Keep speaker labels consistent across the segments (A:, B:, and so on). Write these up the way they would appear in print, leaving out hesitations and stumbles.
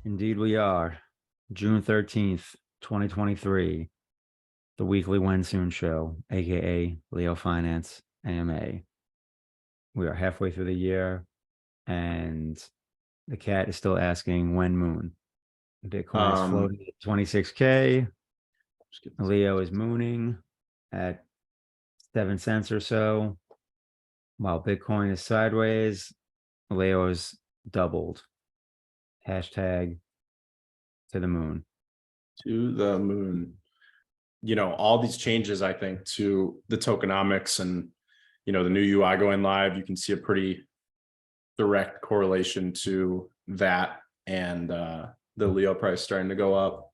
A: Indeed, we are. June 13th, 2023, the weekly Wensoon Show, aka Leo Finance AMA. We are halfway through the year, and the cat is still asking when moon. Bitcoin is
B: Um,
A: floating at 26K. Leo is mooning at 7 cents or so, while Bitcoin is sideways. Leo is doubled. Hashtag to the moon.
B: to the moon. All these changes, I think, to the tokenomics and, the new UI going live, you can see a pretty direct correlation to that and the Leo price starting to go up.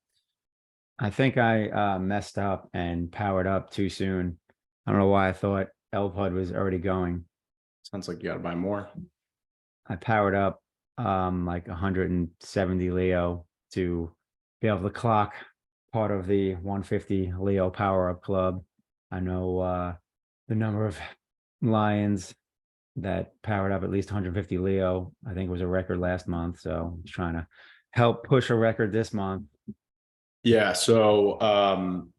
A: I think I messed up and powered up too soon. I don't know why I thought LPUD was already going.
B: Sounds like you got to buy more.
A: I powered up like 170 Leo to be able to clock part of the 150 Leo power up club. I know the number of lions that powered up at least 150 Leo, I think was a record last month. So I'm trying to help push a record this month.
B: Yeah. So,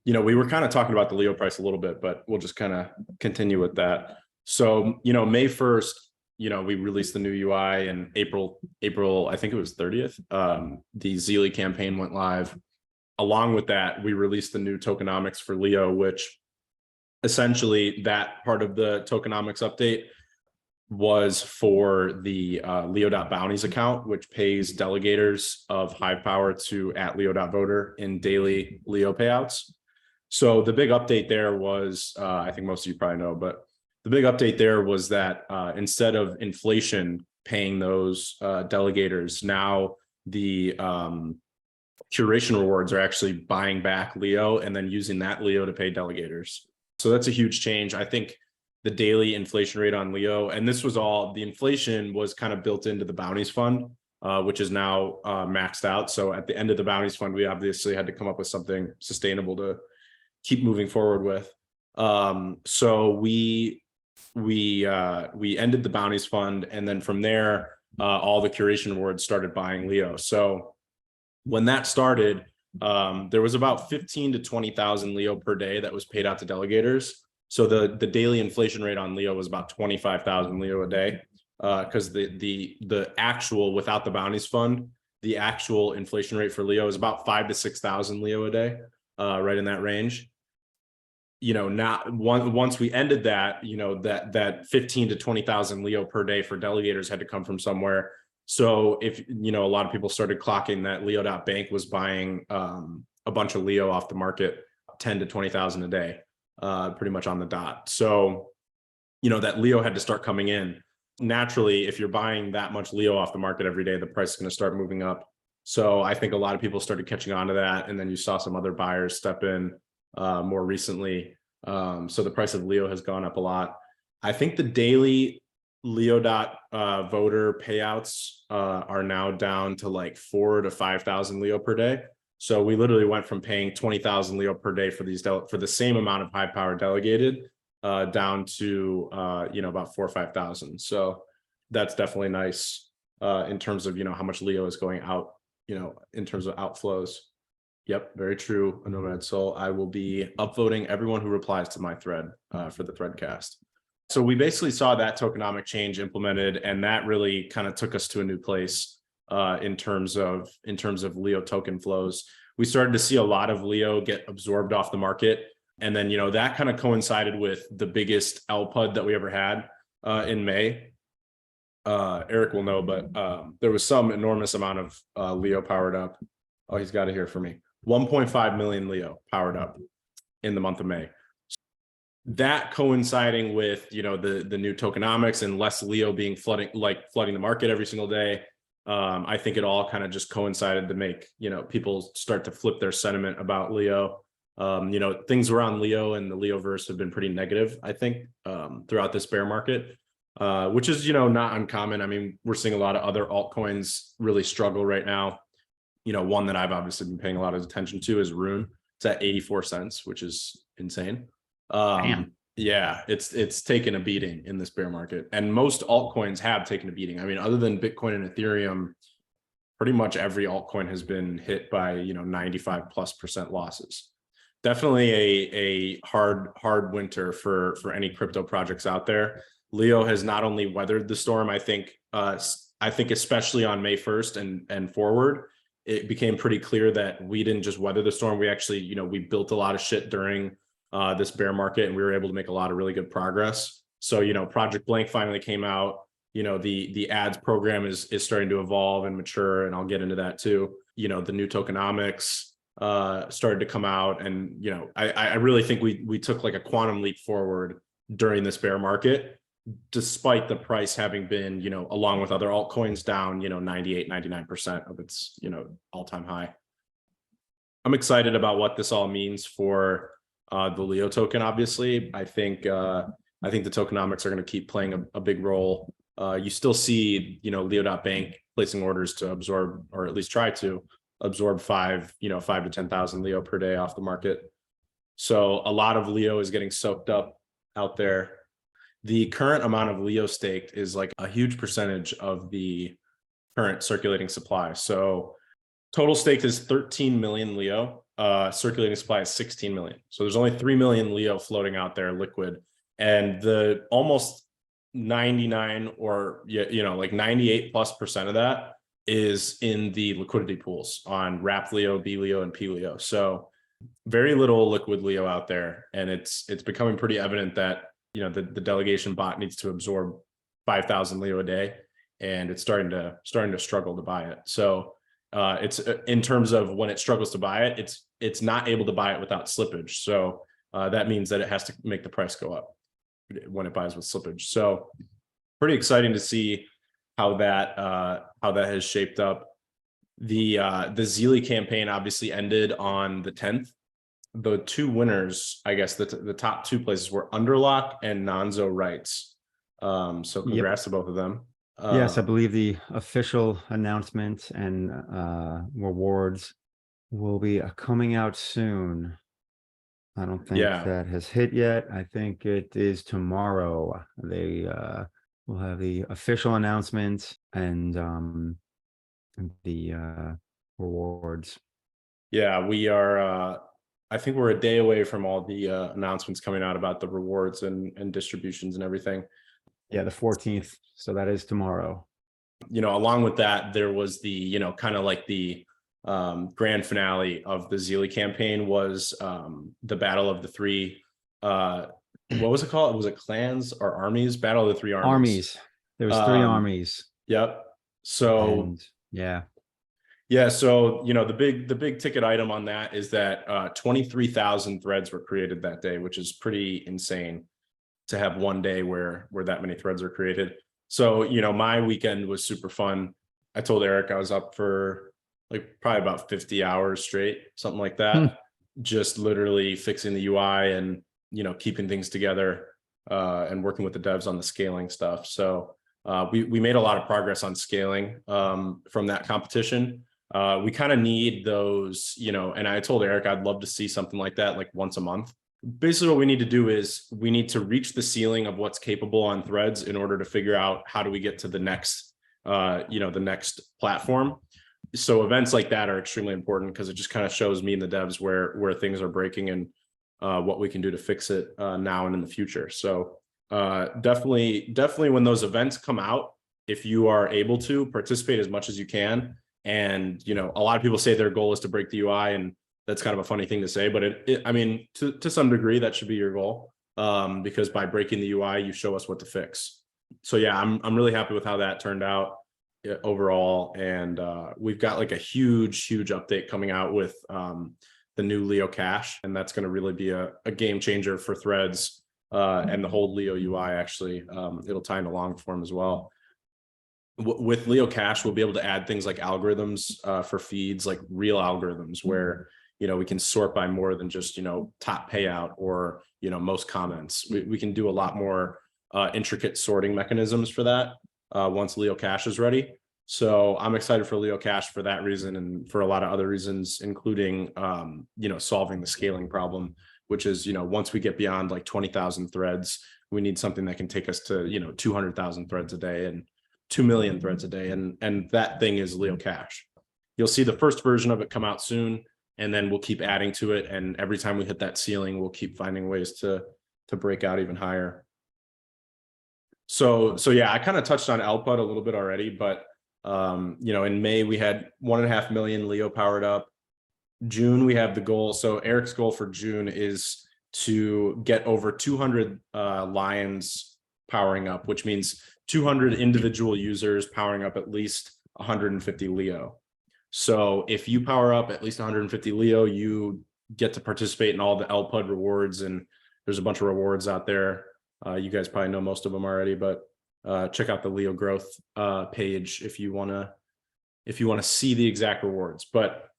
B: we were kind of talking about the Leo price a little bit, but we'll just kind of continue with that. So, May 1st, we released the new UI, and April, I think it was 30th. The Zealy campaign went live. Along with that, we released the new tokenomics for Leo, which essentially that part of the tokenomics update was for the Leo.bounties account, which pays delegators of Hive Power to @Leo.voter in daily Leo payouts. So the big update there was, I think most of you probably know, but the big update there was that instead of inflation paying those delegators, now the curation rewards are actually buying back Leo and then using that Leo to pay delegators. So that's a huge change. I think the daily inflation rate on Leo, and this was all, the inflation was kind of built into the bounties fund, which is now maxed out. So at the end of the bounties fund, we obviously had to come up with something sustainable to keep moving forward with. So we ended the bounties fund, and then from there, all the curation rewards started buying Leo. So when that started, there was about 15 to 20,000 Leo per day that was paid out to delegators. So the daily inflation rate on Leo was about 25,000 Leo a day, because the actual, without the bounties fund, the actual inflation rate for Leo is about 5 to 6,000 Leo a day, right in that range. Once we ended that, that 15 to 20,000 Leo per day for delegators had to come from somewhere. So if, a lot of people started clocking that Leo.bank was buying a bunch of Leo off the market, 10 to 20,000 a day, pretty much on the dot. So, that Leo had to start coming in. Naturally, if you're buying that much Leo off the market every day, the price is going to start moving up. So I think a lot of people started catching on to that. And then you saw some other buyers step in more recently. So the price of Leo has gone up a lot. I think the daily Leo.voter payouts are now down to like 4 to 5,000 Leo per day. So we literally went from paying 20,000 Leo per day for these for the same amount of high power delegated down to about 4 or 5,000. So that's definitely nice in terms of how much Leo is going out, in terms of outflows. Yep, very true. A Nomad Soul. I will be upvoting everyone who replies to my thread for the threadcast. So we basically saw that tokenomic change implemented, and that really kind of took us to a new place in terms of Leo token flows. We started to see a lot of Leo get absorbed off the market, and then that kind of coincided with the biggest LPUD that we ever had in May. Eric will know, but there was some enormous amount of Leo powered up. Oh, he's got it here for me. 1.5 million Leo powered up in the month of May. That coinciding with the new tokenomics and less Leo being flooding the market every single day, I think it all kind of just coincided to make people start to flip their sentiment about Leo. Things around Leo and the Leoverse have been pretty negative, I think, throughout this bear market, which is not uncommon. I mean, we're seeing a lot of other altcoins really struggle right now. One that I've obviously been paying a lot of attention to is Rune. It's at 84 cents, which is insane. Yeah, it's taken a beating in this bear market, and most altcoins have taken a beating. I mean, other than Bitcoin and Ethereum, pretty much every altcoin has been hit by, 95+% losses. Definitely a hard winter for any crypto projects out there. Leo has not only weathered the storm, I think especially on May 1st and forward, it became pretty clear that we didn't just weather the storm. We actually, we built a lot of shit during this bear market, and we were able to make a lot of really good progress. So, Project Blank finally came out. The ads program is starting to evolve and mature, and I'll get into that too. The new tokenomics started to come out, and I really think we took like a quantum leap forward during this bear market, despite the price having been, along with other altcoins, down 98-99% of its all-time high. I'm excited about what this all means for the Leo token. Obviously, I think the tokenomics are going to keep playing a big role. You still see Leo.bank placing orders to absorb, or at least try to absorb 5 to 10,000 Leo per day off the market. So a lot of Leo is getting soaked up out there. The current amount of Leo staked is like a huge percentage of the current circulating supply. So total staked is 13 million Leo. Circulating supply is 16 million. So there's only 3 million Leo floating out there liquid, and the almost 99 or like 98+% of that is in the liquidity pools on Wrapped Leo, B Leo, and P Leo. So very little liquid Leo out there, and it's becoming pretty evident that the delegation bot needs to absorb 5,000 Leo a day, and it's starting to struggle to buy it. So it's in terms of when it struggles to buy it, it's not able to buy it without slippage. So that means that it has to make the price go up when it buys with slippage. So pretty exciting to see how that has shaped up. The Zealy campaign obviously ended on the 10th. The two winners, I guess the top two places were Underlock and Nonzo Rights. So congrats to both of them.
A: Yes, I believe the official announcement and rewards will be coming out soon. I don't think that has hit yet. I think it is tomorrow. They will have the official announcement and the rewards.
B: Yeah, we are. I think we're a day away from all the announcements coming out about the rewards and distributions and everything.
A: Yeah, the 14th. So that is tomorrow.
B: Along with that, there was the, kind of like the grand finale of the Zealy campaign was the battle of the three. What was it called? Was it clans or armies? Battle of the three armies.
A: Armies. There was 3 armies.
B: Yep. So yeah. So, the big ticket item on that is that 23,000 threads were created that day, which is pretty insane to have one day where that many threads are created. So, my weekend was super fun. I told Eric I was up for like probably about 50 hours straight, something like that. Just literally fixing the UI and, keeping things together and working with the devs on the scaling stuff. So we made a lot of progress on scaling from that competition. We kind of need those, and I told Eric I'd love to see something like that like once a month. Basically what we need to do is we need to reach the ceiling of what's capable on threads in order to figure out how do we get to the next, the next platform. So events like that are extremely important because it just kind of shows me and the devs where things are breaking and what we can do to fix it now and in the future. So definitely when those events come out, if you are able to participate as much as you can. And, a lot of people say their goal is to break the UI, and that's kind of a funny thing to say, but I mean, to some degree that should be your goal because by breaking the UI, you show us what to fix. So yeah, I'm really happy with how that turned out overall. And we've got like a huge update coming out with the new Leo Cash, and that's going to really be a game changer for threads and the whole Leo UI. Actually, it'll tie into long form as well. With Leo Cash, we'll be able to add things like algorithms for feeds, like real algorithms where, we can sort by more than just, top payout or, most comments. We can do a lot more intricate sorting mechanisms for that once Leo Cash is ready. So I'm excited for Leo Cash for that reason and for a lot of other reasons, including, solving the scaling problem, which is, once we get beyond like 20,000 threads, we need something that can take us to, 200,000 threads a day. And 2 million threads a day. And that thing is Leo Cash. You'll see the first version of it come out soon, and then we'll keep adding to it. And every time we hit that ceiling, we'll keep finding ways to break out even higher. So yeah, I kind of touched on LPUT a little bit already, but in May we had 1.5 million Leo powered up. June we have the goal. So Eric's goal for June is to get over 200 Lions powering up, which means 200 individual users powering up at least 150 Leo. So if you power up at least 150 Leo, you get to participate in all the LPUT rewards, and there's a bunch of rewards out there. You guys probably know most of them already, but check out the Leo growth page if you want to see the exact rewards. But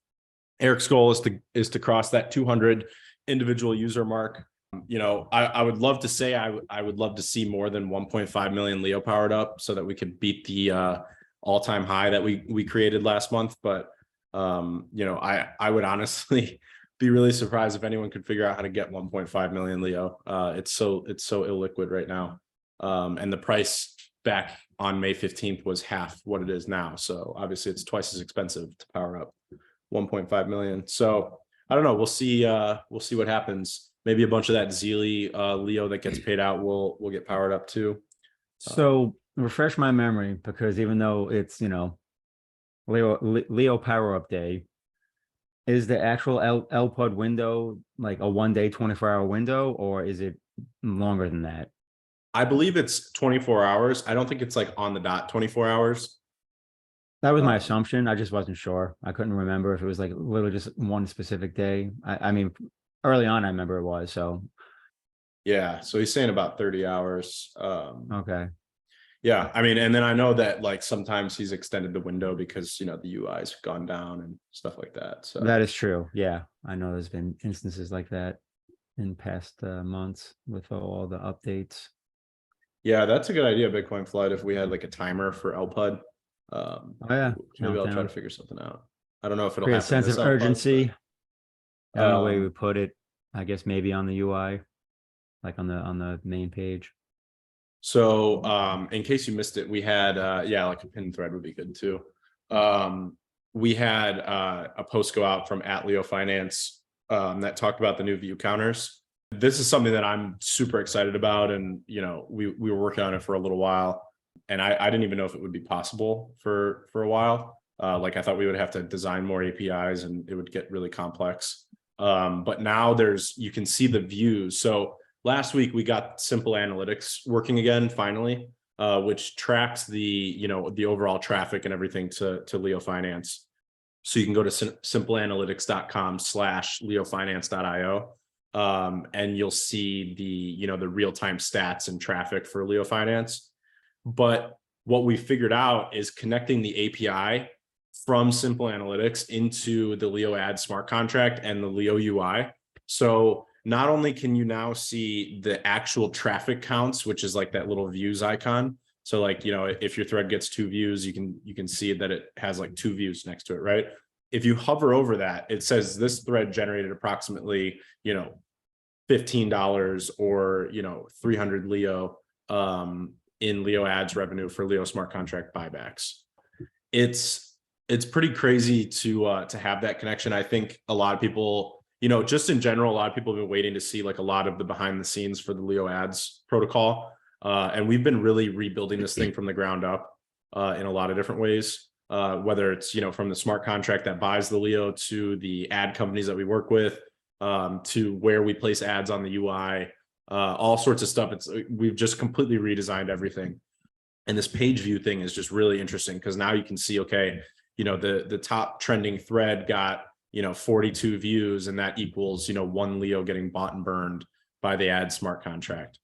B: Eric's goal is to cross that 200 individual user mark. I would love to say I would love to see more than 1.5 million Leo powered up so that we could beat the all-time high that we created last month. But I would honestly be really surprised if anyone could figure out how to get 1.5 million Leo. It's so illiquid right now. And the price back on May 15th was half what it is now. So obviously it's twice as expensive to power up 1.5 million. So I don't know. We'll see what happens. Maybe a bunch of that Zealy Leo that gets paid out will get powered up too.
A: So refresh my memory, because even though it's, Leo power up day, is the actual LPUT window like a 1-day, 24-hour window, or is it longer than that?
B: I believe it's 24 hours. I don't think it's like on the dot 24 hours.
A: That was my assumption. I just wasn't sure. I couldn't remember if it was like literally just one specific day. I mean, early on, I remember it was. So
B: yeah. So he's saying about 30 hours.
A: Okay.
B: Yeah. I mean, and then I know that like sometimes he's extended the window because, the UI's gone down and stuff like that. So
A: that is true. Yeah. I know there's been instances like that in past months with all the updates.
B: Yeah, that's a good idea, Bitcoin Flood, if we had like a timer for LPUD.
A: Oh yeah.
B: Maybe I'll try
A: Countdown.
B: to figure something out. I don't know if it'll
A: Create a
B: happen
A: sense
B: this
A: of
B: LPUD,
A: urgency. I don't know where we
B: but,
A: would put it. I guess maybe on the UI, like on the main page.
B: So in case you missed it, we had like a pin thread would be good too. We had a post go out from @Leo Finance that talked about the new view counters. This is something that I'm super excited about, and we were working on it for a little while, and I didn't even know if it would be possible for a while. Like I thought we would have to design more APIs and it would get really complex. But now you can see the views. So last week we got simple analytics working again, finally, which tracks the overall traffic and everything to Leo Finance. So you can go to simpleanalytics.com/leofinance.io. And you'll see the real-time stats and traffic for Leo Finance. But what we figured out is connecting the API from Simple Analytics into the Leo Ad smart contract and the Leo UI. So not only can you now see the actual traffic counts, which is like that little views icon. So like, if your thread gets 2 views, you can see that it has like 2 views next to it, right? If you hover over that, it says this thread generated approximately, $15 or, 300 Leo in Leo ads revenue for Leo smart contract buybacks. It's pretty crazy to have that connection. I think a lot of people, just in general, a lot of people have been waiting to see like a lot of the behind the scenes for the Leo ads protocol. And we've been really rebuilding this thing from the ground up in a lot of different ways. Whether it's, from the smart contract that buys the Leo to the ad companies that we work with, to where we place ads on the UI, all sorts of stuff. We've just completely redesigned everything. And this page view thing is just really interesting because now you can see, okay, the top trending thread got, 42 views, and that equals, 1 Leo getting bought and burned by the ad smart contract.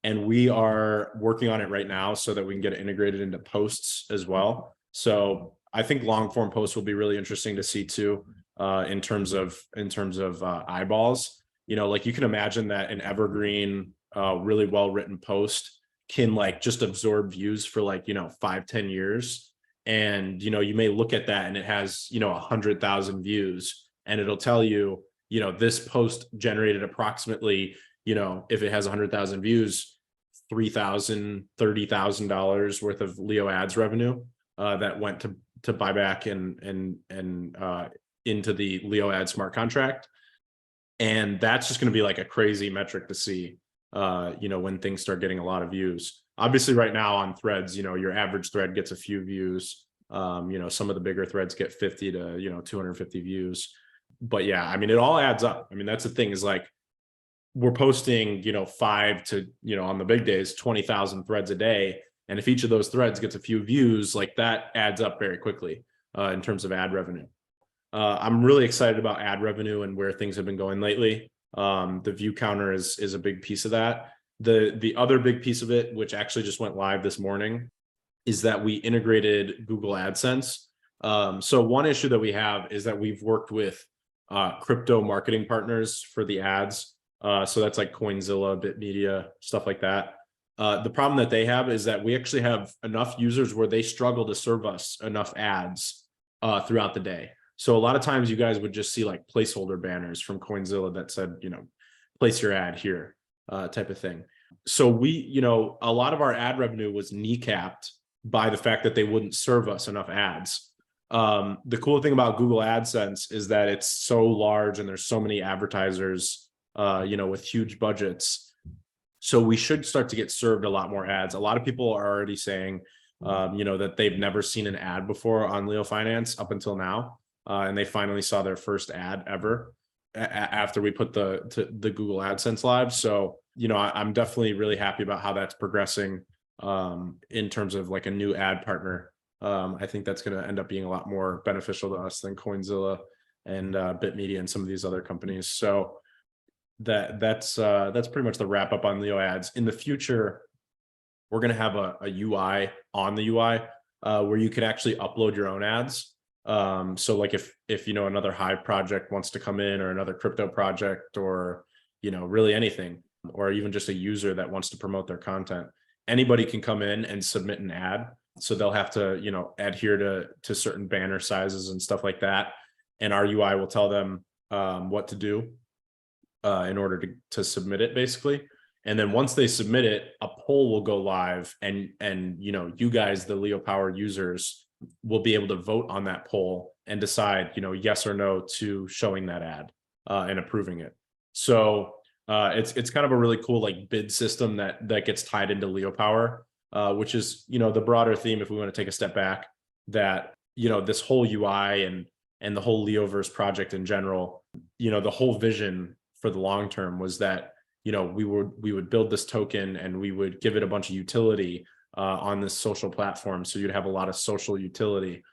B: And we are working on it right now so that we can get it integrated into posts as well. So I think long form posts will be really interesting to see too, in terms of eyeballs. Like you can imagine that an evergreen, really well written post can like just absorb views for like 5-10 years, and you may look at that and it has 100,000 views, and it'll tell you this post generated approximately, if it has 100,000 views, $3,000, $30,000 worth of Leo ads revenue that went to buy back and into the Leo ad smart contract. And that's just going to be like a crazy metric to see, when things start getting a lot of views. Obviously right now on threads, your average thread gets a few views. Some of the bigger threads get 50 to, 250 views. But yeah, I mean, it all adds up. I mean, that's the thing is like, we're posting, 5 to, on the big days, 20,000 threads a day. And if each of those threads gets a few views, like that adds up very quickly in terms of ad revenue. I'm really excited about ad revenue and where things have been going lately. The view counter is a big piece of that. The other big piece of it, which actually just went live this morning, is that we integrated Google AdSense. So one issue that we have is that we've worked with crypto marketing partners for the ads. So that's like Coinzilla, BitMedia, stuff like that. The problem that they have is that we actually have enough users where they struggle to serve us enough ads throughout the day. So a lot of times you guys would just see like placeholder banners from Coinzilla that said, place your ad here, type of thing. So we, a lot of our ad revenue was kneecapped by the fact that they wouldn't serve us enough ads. The cool thing about Google AdSense is that it's so large and there's so many advertisers, with huge budgets. So we should start to get served a lot more ads. A lot of people are already saying, that they've never seen an ad before on Leo Finance up until now. And they finally saw their first ad ever after we put the Google AdSense live. So, I'm definitely really happy about how that's progressing in terms of like a new ad partner. I think that's going to end up being a lot more beneficial to us than Coinzilla and BitMedia and some of these other companies. So that's pretty much the wrap up on Leo ads. In the future, we're going to have a UI on the UI where you can actually upload your own ads. So like if another Hive project wants to come in, or another crypto project, or really anything, or even just a user that wants to promote their content, anybody can come in and submit an ad. So they'll have to adhere to certain banner sizes and stuff like that, and our UI will tell them what to do in order to submit it, basically. And then once they submit it, a poll will go live, and you guys, the Leo Power users, will be able to vote on that poll and decide, yes or no to showing that ad and approving it. So it's kind of a really cool like bid system that gets tied into Leo Power, which is the broader theme, if we want to take a step back, that this whole UI and the whole Leoverse project in general, the whole vision for the long term was that we would build this token and we would give it a bunch of utility on this social platform. So you'd have a lot of social utility,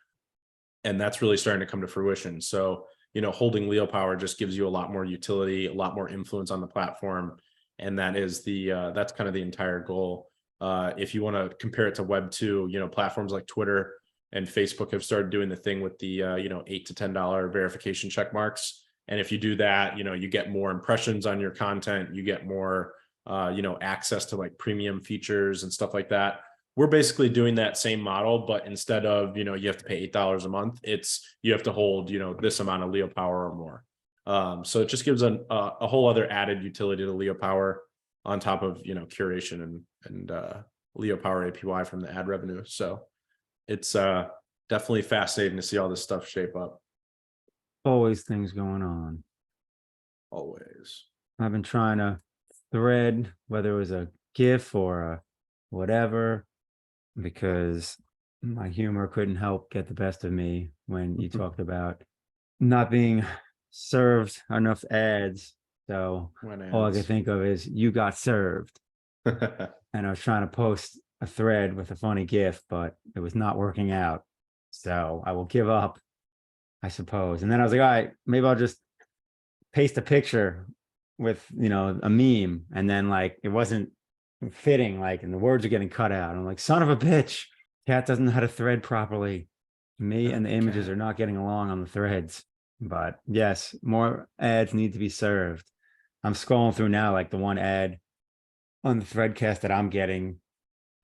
B: and that's really starting to come to fruition. So, holding Leo Power just gives you a lot more utility, a lot more influence on the platform. And that is that's kind of the entire goal. If you want to compare it to Web 2, platforms like Twitter and Facebook have started doing the thing with the, $8 to $10 verification check marks. And if you do that, you get more impressions on your content, you get more, access to like premium features and stuff like that. We're basically doing that same model, but instead of, you have to pay $8 a month, you have to hold, this amount of Leo Power or more. So it just gives a whole other added utility to Leo Power on top of, curation and Leo Power APY from the ad revenue. So it's definitely fascinating to see all this stuff shape up.
A: Always things going on.
B: Always.
A: I've been trying to thread, whether it was a GIF or a whatever, because my humor couldn't help get the best of me when you talked about not being served enough ads. So all I could think of is you got served. And I was trying to post a thread with a funny GIF, but it was not working out. So I will give up, I suppose. And then I was like, all right, maybe I'll just paste a picture with, a meme. And then like, it wasn't fitting, like, and the words are getting cut out. I'm like, son of a bitch, cat doesn't know how to thread properly. Me and the images are not getting along on the threads. But yes, more ads need to be served. I'm scrolling through now, like the one ad on the threadcast that I'm getting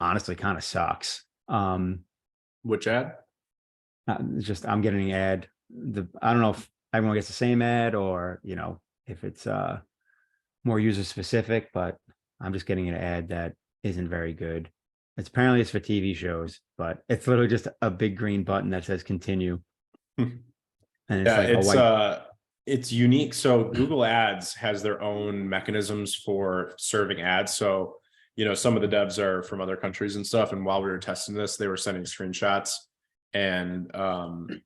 A: honestly kind of sucks.
B: Which ad?
A: Just I'm getting an ad. I don't know if everyone gets the same ad or if it's more user specific, but I'm just getting an ad that isn't very good. It's for TV shows, but it's literally just a big green button that says continue. And it's
B: Yeah,
A: like a white.
B: it's unique. So Google Ads has their own mechanisms for serving ads. So, you know, some of the devs are from other countries and stuff. And while we were testing this, they were sending screenshots and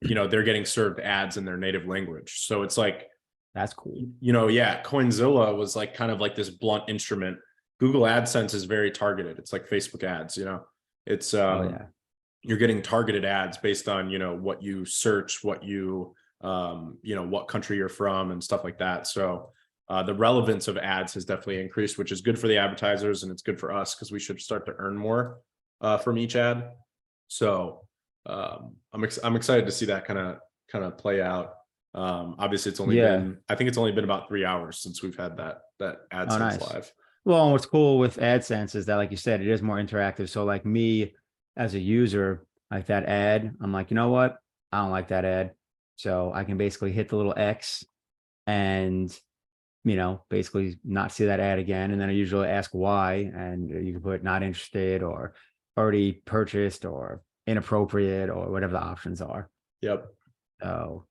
B: you know, they're getting served ads in their native language. So it's like,
A: That's cool.
B: you know, yeah, Coinzilla was like kind of like this blunt instrument. Google AdSense is very targeted. It's like Facebook ads, you know. It's
A: Oh yeah.
B: you're getting targeted ads based on, you know, what you search, what you know, what country you're from and stuff like that. So the relevance of ads has definitely increased, which is good for the advertisers and it's good for us because we should start to earn more from each ad. So I'm excited to see that kind of play out. Obviously it's only been, I think it's only been about 3 hours since we've had that AdSense
A: Nice.
B: live.
A: Well, and what's cool with AdSense is that, like you said, it is more interactive. So like me as a user, like that ad, I'm like, you know what? I don't like that ad. So I can basically hit the little X and, you know, basically not see that ad again. And then I usually ask why, and you can put not interested or already purchased or inappropriate or whatever the options are.
B: Yep.
A: So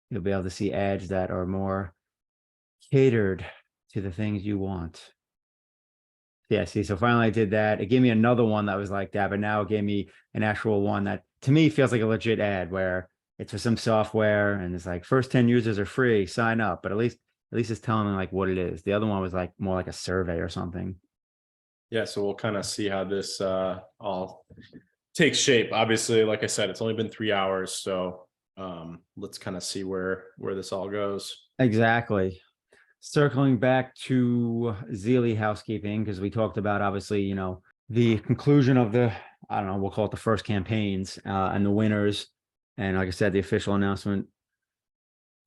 A: you'll be able to see ads that are more catered to the things you want. Yeah, see, so finally I did that. It gave me another one that was like that, but now it gave me an actual one that to me feels like a legit ad where it's for some software and it's like first 10 users are free, sign up, but at least it's telling me like what it is. The other one was like more like a survey or something.
B: Yeah, so we'll kind of see how this all takes shape. Obviously, like I said, it's only been 3 hours, so let's kind of see where this all goes.
A: Exactly. Circling back to Zealy housekeeping, because we talked about obviously, you know, the conclusion of the, I don't know, we'll call it the first campaigns and the winners. And like I said, the official announcement,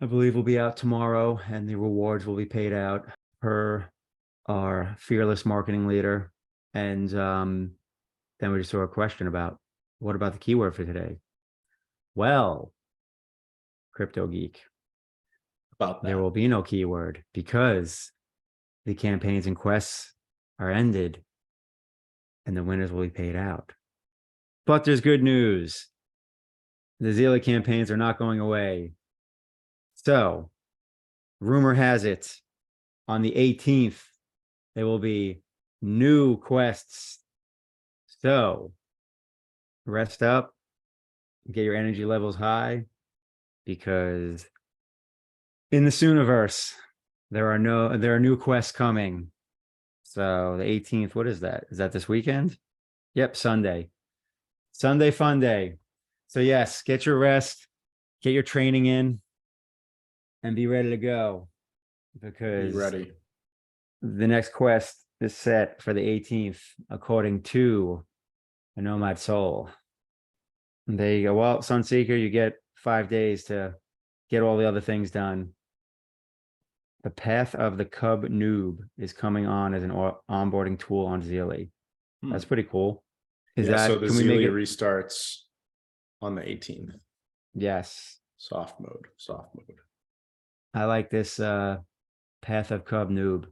A: I believe, will be out tomorrow, and the rewards will be paid out per our fearless marketing leader. And then we just saw a question about what about the keyword for today? Well, Crypto Geek,
B: About that.
A: there will be no keyword because the campaigns and quests are ended and the winners will be paid out. But there's good news. The Zealy campaigns are not going away. So, rumor has it, on the 18th, there will be new quests. So, rest up, get your energy levels high, because in the Sooniverse, there are new quests coming. So the 18th, what is that? Is that this weekend? Yep, Sunday. Sunday fun day. So yes, get your rest, get your training in, and be ready to go.
B: Be
A: Because
B: ready.
A: the next quest is set for the 18th, according to a Nomad Soul. And there you go. Well, Sunseeker, you get 5 days to get all the other things done. The Path of the Cub Noob is coming on as an onboarding tool on Zealy. That's pretty cool. Is
B: Yeah,
A: that,
B: so the
A: can we make
B: Zealy
A: it?
B: restarts on the 18th.
A: Yes.
B: Soft mode.
A: I like this Path of Cub Noob.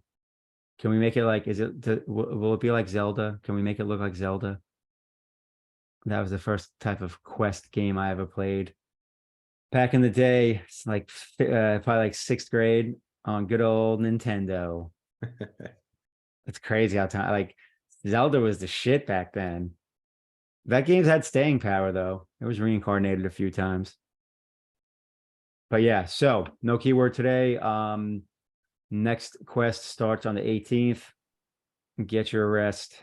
A: Can we make it like, will it be like Zelda? Can we make it look like Zelda? That was the first type of quest game I ever played. Back in the day, it's like probably like 6th grade on good old Nintendo. It's crazy how time, like Zelda was the shit back then. That game's had staying power though. It was reincarnated a few times. But yeah, so no keyword today. Next quest starts on the 18th. Get your rest.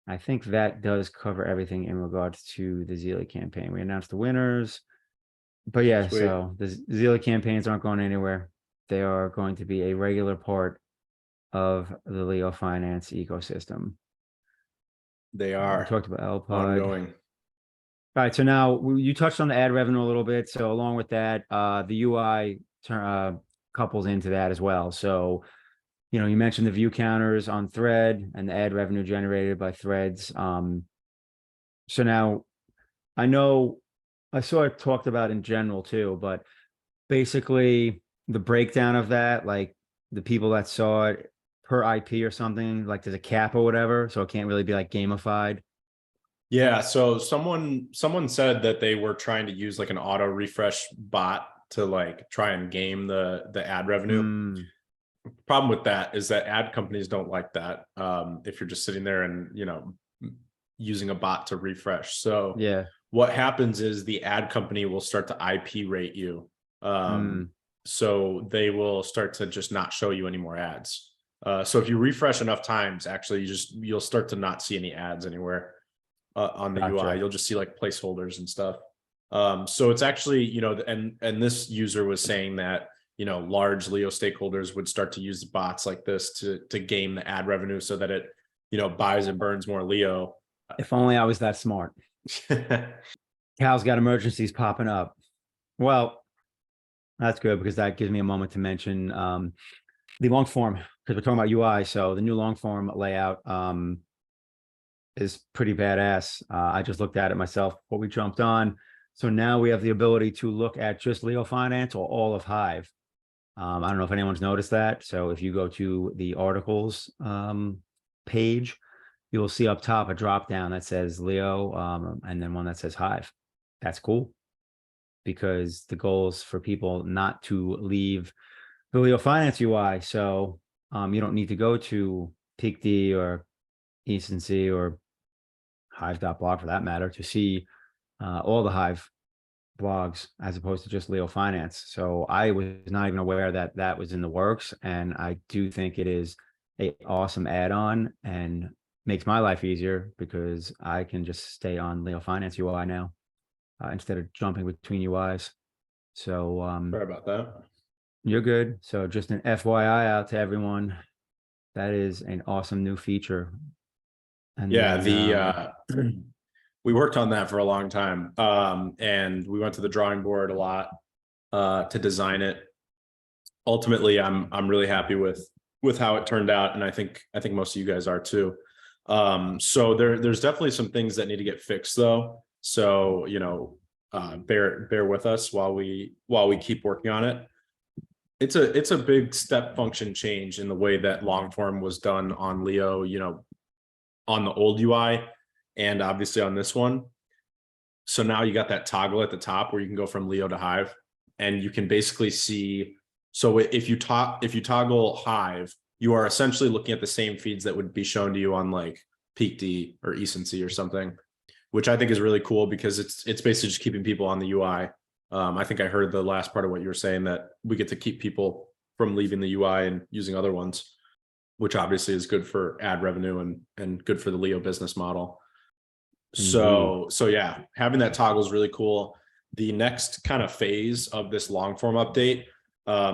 A: I think that does cover everything in regards to the Zealy campaign. We announced the winners. But yeah,
B: Sweet.
A: so the Zealy campaigns aren't going anywhere. They are going to be a regular part of the Leo Finance ecosystem.
B: They are.
A: We talked about Lpod.
B: Ongoing.
A: All right, so now you touched on the ad revenue a little bit. So along with that, the UI couples into that as well. So, you know, you mentioned the view counters on Thread and the ad revenue generated by threads. So now I know I saw it talked about in general too, but basically the breakdown of that, like the people that saw it, per IP or something? Like there's a cap or whatever, so it can't really be like gamified.
B: Yeah, so someone said that they were trying to use like an auto refresh bot to like try and game the ad revenue.
A: Mm,
B: Problem with that is that ad companies don't like that. If you're just sitting there and using a bot to refresh. So
A: yeah.
B: what happens is the ad company will start to IP rate you.
A: Mm,
B: So they will start to just not show you any more ads. So if you refresh enough times, actually, you'll start to not see any ads anywhere on the UI.
A: gotcha.
B: You'll just see like placeholders and stuff. So it's actually, and this user was saying that large Leo stakeholders would start to use bots like this to game the ad revenue so that it buys and burns more Leo.
A: If only I was that smart. Cal's got emergencies popping up. Well, that's good because that gives me a moment to mention the long form, because we're talking about UI. So the new long form layout is pretty badass. I just looked at it myself before we jumped on. So now we have the ability to look at just Leo Finance or all of Hive. I don't know if anyone's noticed that. So if you go to the articles page, you will see up top a drop down that says Leo and then one that says Hive. That's cool because the goal is for people not to leave the Leo Finance UI. So you don't need to go to Peak D or Ecency or Hive.blog for that matter to see all the Hive blogs as opposed to just Leo Finance. So I was not even aware that that was in the works. And I do think it is a awesome add-on and makes my life easier because I can just stay on Leo Finance UI now instead of jumping between UIs. So
B: Sorry about that.
A: you're good. So just an FYI out to everyone. That is an awesome new feature. And
B: Yeah,
A: then,
B: we worked on that for a long time. And we went to the drawing board a lot to design it. Ultimately, I'm really happy with how it turned out, and I think most of you guys are too. So there's definitely some things that need to get fixed though. So bear with us while we keep working on it. It's a big step function change in the way that long form was done on Leo, on the old UI and obviously on this one. So now you got that toggle at the top where you can go from Leo to Hive, and you can basically see. So if you toggle Hive, you are essentially looking at the same feeds that would be shown to you on like Peak D or Ecency or something, which I think is really cool because it's basically just keeping people on the UI. I think I heard the last part of what you were saying, that we get to keep people from leaving the UI and using other ones, which obviously is good for ad revenue and good for the Leo business model. So yeah, having that toggle is really cool. The next kind of phase of this long form update.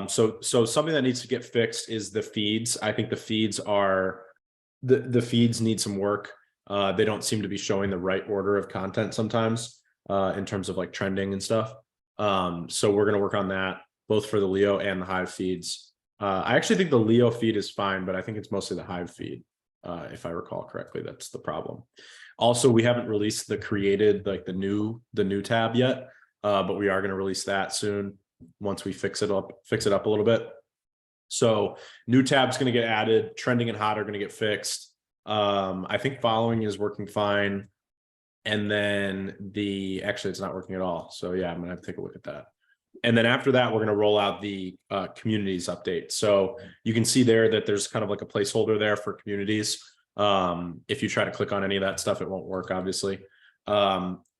B: So something that needs to get fixed is the feeds. I think the feeds are the feeds need some work. They don't seem to be showing the right order of content sometimes in terms of like trending and stuff. So we're going to work on that both for the Leo and the Hive feeds. I actually think the Leo feed is fine, but I think it's mostly the Hive feed. If I recall correctly, that's the problem. Also, we haven't released the created, like the new tab yet, but we are going to release that soon once we fix it up a little bit. So new tab's going to get added. Trending and hot are going to get fixed. I think following is working fine. And then actually it's not working at all. So yeah, I'm going to have to take a look at that. And then after that, we're going to roll out the communities update. So you can see there that there's kind of like a placeholder there for communities. If you try to click on any of that stuff, it won't work, obviously.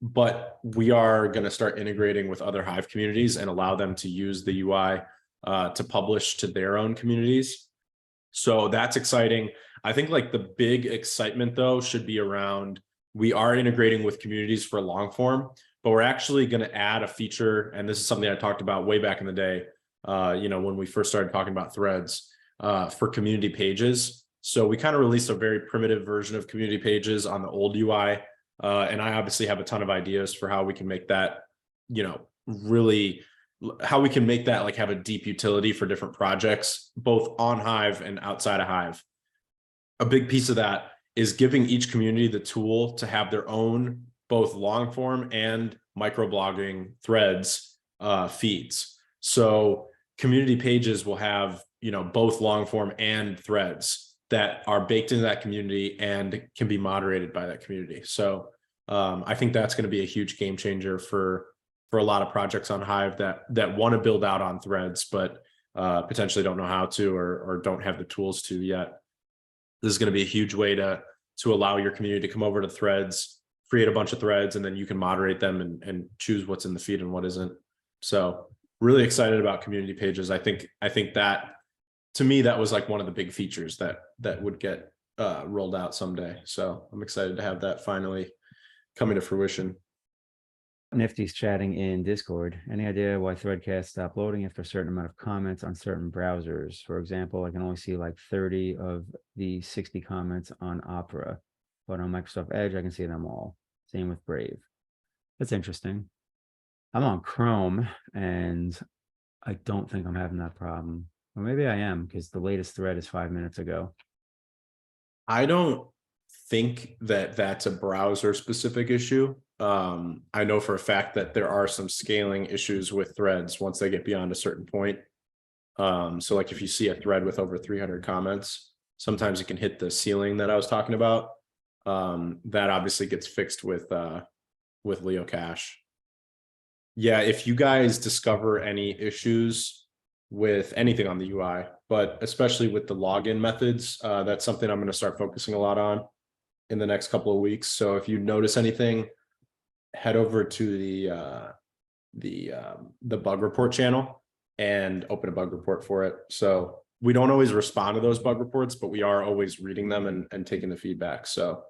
B: But we are going to start integrating with other Hive communities and allow them to use the UI to publish to their own communities. So that's exciting. I think like the big excitement though should be around, we are integrating with communities for long form, but we're actually going to add a feature. And this is something I talked about way back in the day, when we first started talking about threads for community pages. So we kind of released a very primitive version of community pages on the old UI. And I obviously have a ton of ideas for how we can make that, really how we can make that like have a deep utility for different projects, both on Hive and outside of Hive. A big piece of that is giving each community the tool to have their own both long form and microblogging threads feeds. So community pages will have both long form and threads that are baked into that community and can be moderated by that community. So I think that's going to be a huge game changer for a lot of projects on Hive that want to build out on threads, but potentially don't know how to or don't have the tools to yet. This is going to be a huge way to allow your community to come over to threads, create a bunch of threads, and then you can moderate them and choose what's in the feed and what isn't. So really excited about community pages. I think that, to me, that was like one of the big features that would get rolled out someday. So I'm excited to have that finally coming to fruition.
A: Nifty's chatting in Discord. Any idea why Threadcast stopped loading after a certain amount of comments on certain browsers? For example, I can only see like 30 of the 60 comments on Opera, but on Microsoft Edge, I can see them all. Same with Brave. That's interesting. I'm on Chrome and I don't think I'm having that problem. Or maybe I am, because the latest thread is 5 minutes ago.
B: I don't think that that's a browser specific issue. I know for a fact that there are some scaling issues with threads once they get beyond a certain point. So like if you see a thread with over 300 comments, sometimes it can hit the ceiling that I was talking about. That obviously gets fixed with Leo Cache. Yeah, if you guys discover any issues with anything on the UI, but especially with the login methods, that's something I'm going to start focusing a lot on in the next couple of weeks. So if you notice anything, head over to the bug report channel and open a bug report for it. So we don't always respond to those bug reports, but we are always reading them and taking the feedback. So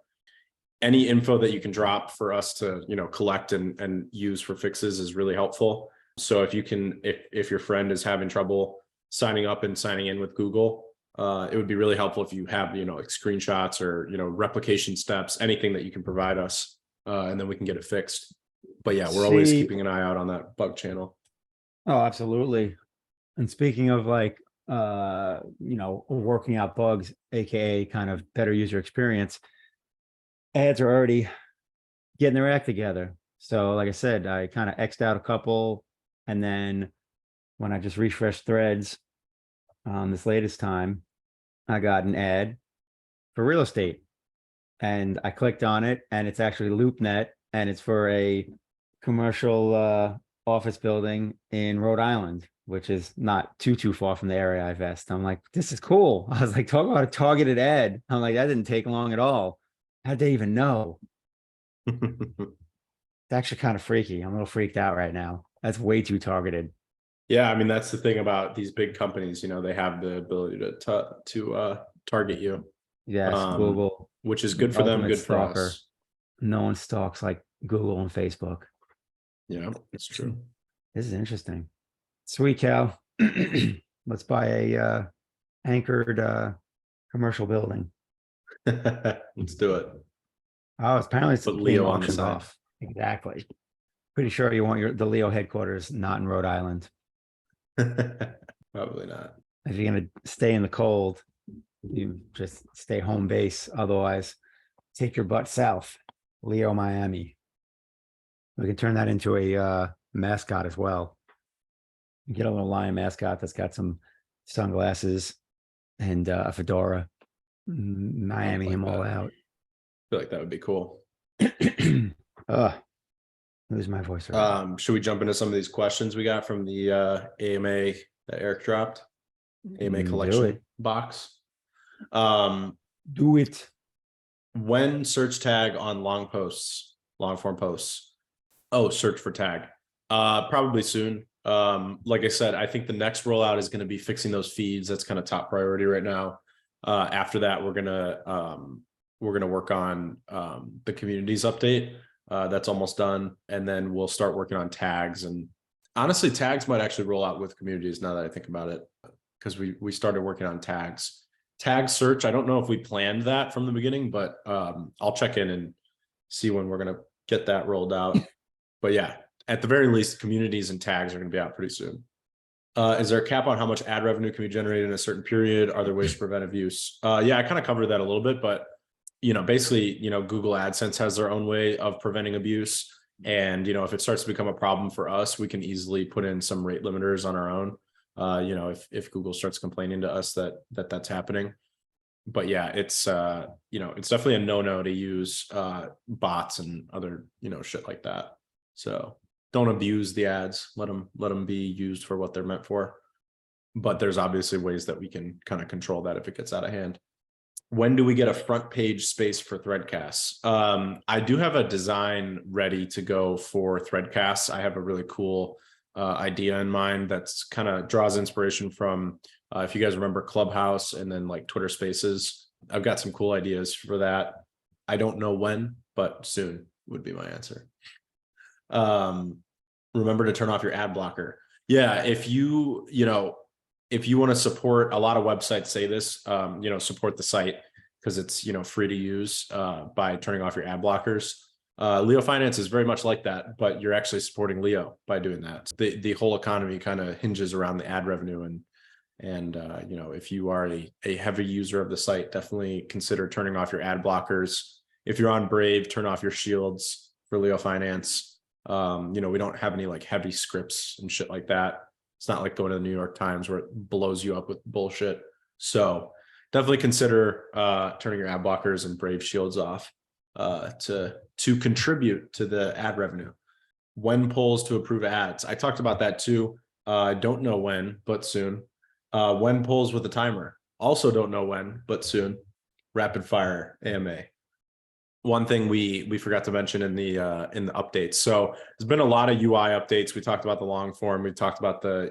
B: any info that you can drop for us to, collect and use for fixes is really helpful. So if you can, if your friend is having trouble signing up and signing in with Google, it would be really helpful if you have, like screenshots or, replication steps, anything that you can provide us, and then we can get it fixed. But yeah, we're always keeping an eye out on that bug channel.
A: Oh, absolutely. And speaking of like, working out bugs, AKA kind of better user experience, ads are already getting their act together. So like I said, I kind of X'd out a couple. And then when I just refreshed threads this latest time, I got an ad for real estate. And I clicked on it and it's actually LoopNet and it's for a commercial office building in Rhode Island, which is not too far from the area I vest. I'm like, this is cool. I was like, talk about a targeted ad. I'm like, that didn't take long at all. How'd they even know? It's actually kind of freaky. I'm a little freaked out right now. That's way too targeted.
B: Yeah, I mean, that's the thing about these big companies, they have the ability to target you.
A: Yes, Google,
B: which is good for them, good
A: stalker.
B: for us.
A: No one stalks like Google and Facebook.
B: Yeah, it's true.
A: This is interesting. Sweet Cal. Let's buy a anchored commercial building.
B: Let's do it.
A: Oh, apparently it's
B: Put Leo on the
A: auctioned
B: side.
A: off. Exactly. Pretty sure you want the Leo headquarters not in Rhode Island.
B: Probably not.
A: If you're gonna stay in the cold, you just stay home base. Otherwise, take your butt south. Leo, Miami. We can turn that into a mascot as well. Get a little lion mascot that's got some sunglasses and a fedora. Miami
B: like
A: him all
B: that.
A: out.
B: I feel like that would be cool.
A: Lose my voice.
B: Should we jump into some of these questions we got from the AMA that Eric dropped? AMA collection box.
A: Do it.
B: When search tag on long form posts. Oh, search for tag. Probably soon. Like I said, I think the next rollout is going to be fixing those feeds. That's kind of top priority right now. After that, we're gonna work on the communities update. That's almost done, and then we'll start working on tags. And honestly, tags might actually roll out with communities now that I think about it, because we started working on tags. Tag search, I don't know if we planned that from the beginning, but I'll check in and see when we're going to get that rolled out. But yeah, at the very least, communities and tags are going to be out pretty soon. Is there a cap on how much ad revenue can be generated in a certain period? Are there ways to prevent abuse? Yeah, I kind of covered that a little bit, but basically, Google AdSense has their own way of preventing abuse. And, if it starts to become a problem for us, we can easily put in some rate limiters on our own. if Google starts complaining to us that's happening. But yeah, it's it's definitely a no to use bots and other shit like that. So don't abuse the ads. Let them be used for what they're meant for. But there's obviously ways that we can kind of control that if it gets out of hand. When do we get a front page space for Threadcasts? I do have a design ready to go for Threadcasts. I have a really cool idea in mind that's kind of draws inspiration from if you guys remember Clubhouse and then like Twitter Spaces. I've got some cool ideas for that. I don't know when, but soon would be my answer. Remember to turn off your ad blocker. Yeah, if you want to support, a lot of websites say this, support the site because it's free to use by turning off your ad blockers. Leo Finance is very much like that, but you're actually supporting Leo by doing that. The whole economy kind of hinges around the ad revenue, and if you are a heavy user of the site, definitely consider turning off your ad blockers. If you're on Brave, turn off your shields for Leo Finance. We don't have any like heavy scripts and shit like that. It's not like going to the New York Times where it blows you up with bullshit. So definitely consider turning your ad blockers and Brave shields off to contribute to the ad revenue. When polls to approve ads. I talked about that too. I don't know when, but soon. When polls with a timer. Also don't know when, but soon. Rapid fire AMA. One thing we forgot to mention in the updates. So there's been a lot of UI updates. We talked about the long form. We talked about the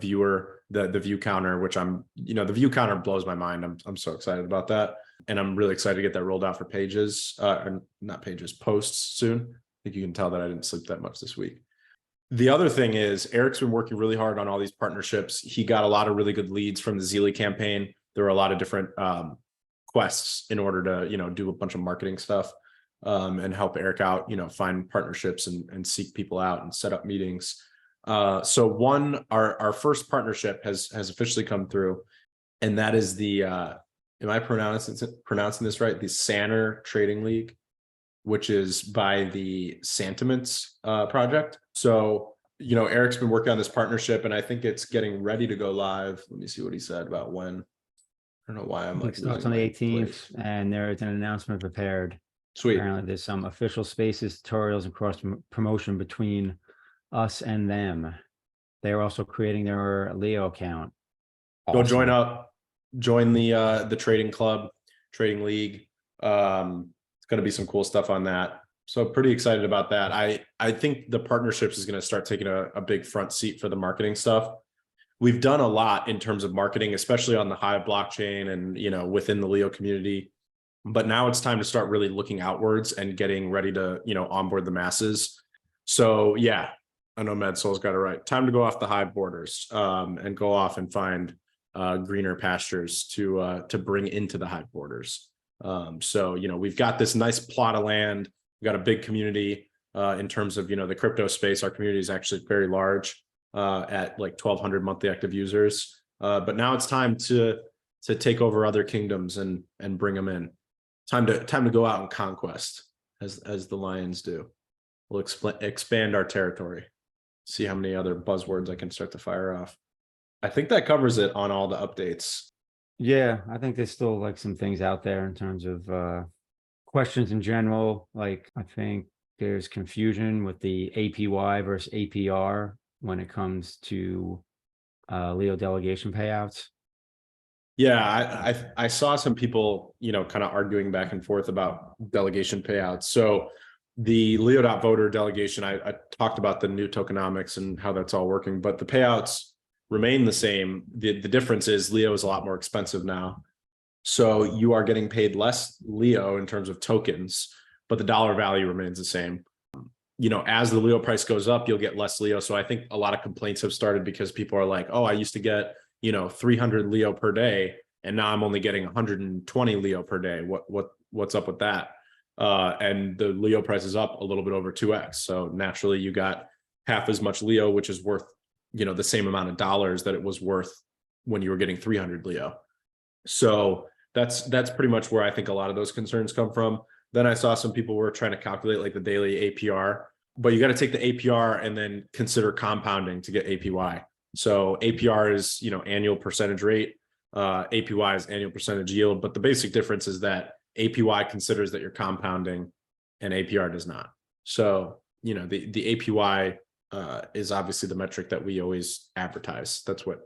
B: viewer, the view counter, which the view counter blows my mind. I'm so excited about that. And I'm really excited to get that rolled out for pages, not pages, posts soon. I think you can tell that I didn't sleep that much this week. The other thing is Eric's been working really hard on all these partnerships. He got a lot of really good leads from the Zealy campaign. There were a lot of different quests in order to do a bunch of marketing stuff and help Eric out, find partnerships and seek people out and set up meetings. So our first partnership has officially come through, and that is the am I pronouncing this right? The Sanner Trading League, which is by the Sentiments project. So Eric's been working on this partnership, and I think it's getting ready to go live. Let me see what he said about when. I don't know why I'm like.
A: It starts on the 18th, and there is an announcement prepared.
B: Sweet.
A: Apparently, there's some official spaces, tutorials, and cross promotion between us and them. They're also creating their Leo account.
B: Go join up, join the trading club, trading league. It's going to be some cool stuff on that. So pretty excited about that. I think the partnerships is going to start taking a big front seat for the marketing stuff. We've done a lot in terms of marketing, especially on the Hive blockchain and, within the Leo community. But now it's time to start really looking outwards and getting ready to, onboard the masses. So yeah, I know MedSoul's got it right. Time to go off the Hive borders and go off and find greener pastures to bring into the Hive borders. So, we've got this nice plot of land. We've got a big community in terms of, the crypto space. Our community is actually very large. At like 1,200 monthly active users, but now it's time to take over other kingdoms and bring them in. Time to go out and conquest, as the lions do. We'll expand our territory. See how many other buzzwords I can start to fire off. I think that covers it on all the updates.
A: Yeah, I think there's still like some things out there in terms of questions in general. Like I think there's confusion with the APY versus APR when it comes to Leo delegation payouts.
B: Yeah, I saw some people, kind of arguing back and forth about delegation payouts. So the Leo.voter delegation, I talked about the new tokenomics and how that's all working, but the payouts remain the same. The difference is Leo is a lot more expensive now. So you are getting paid less Leo in terms of tokens, but the dollar value remains the same. As the Leo price goes up, you'll get less Leo. So I think a lot of complaints have started because people are like, oh, I used to get, 300 Leo per day, and now I'm only getting 120 Leo per day. What's up with that? And the Leo price is up a little bit over 2x. So naturally you got half as much Leo, which is worth, the same amount of dollars that it was worth when you were getting 300 Leo. So that's pretty much where I think a lot of those concerns come from. Then I saw some people were trying to calculate like the daily APR, but you got to take the APR and then consider compounding to get APY. So APR is, annual percentage rate. APY is annual percentage yield. But the basic difference is that APY considers that you're compounding and APR does not. So, the APY is obviously the metric that we always advertise. That's what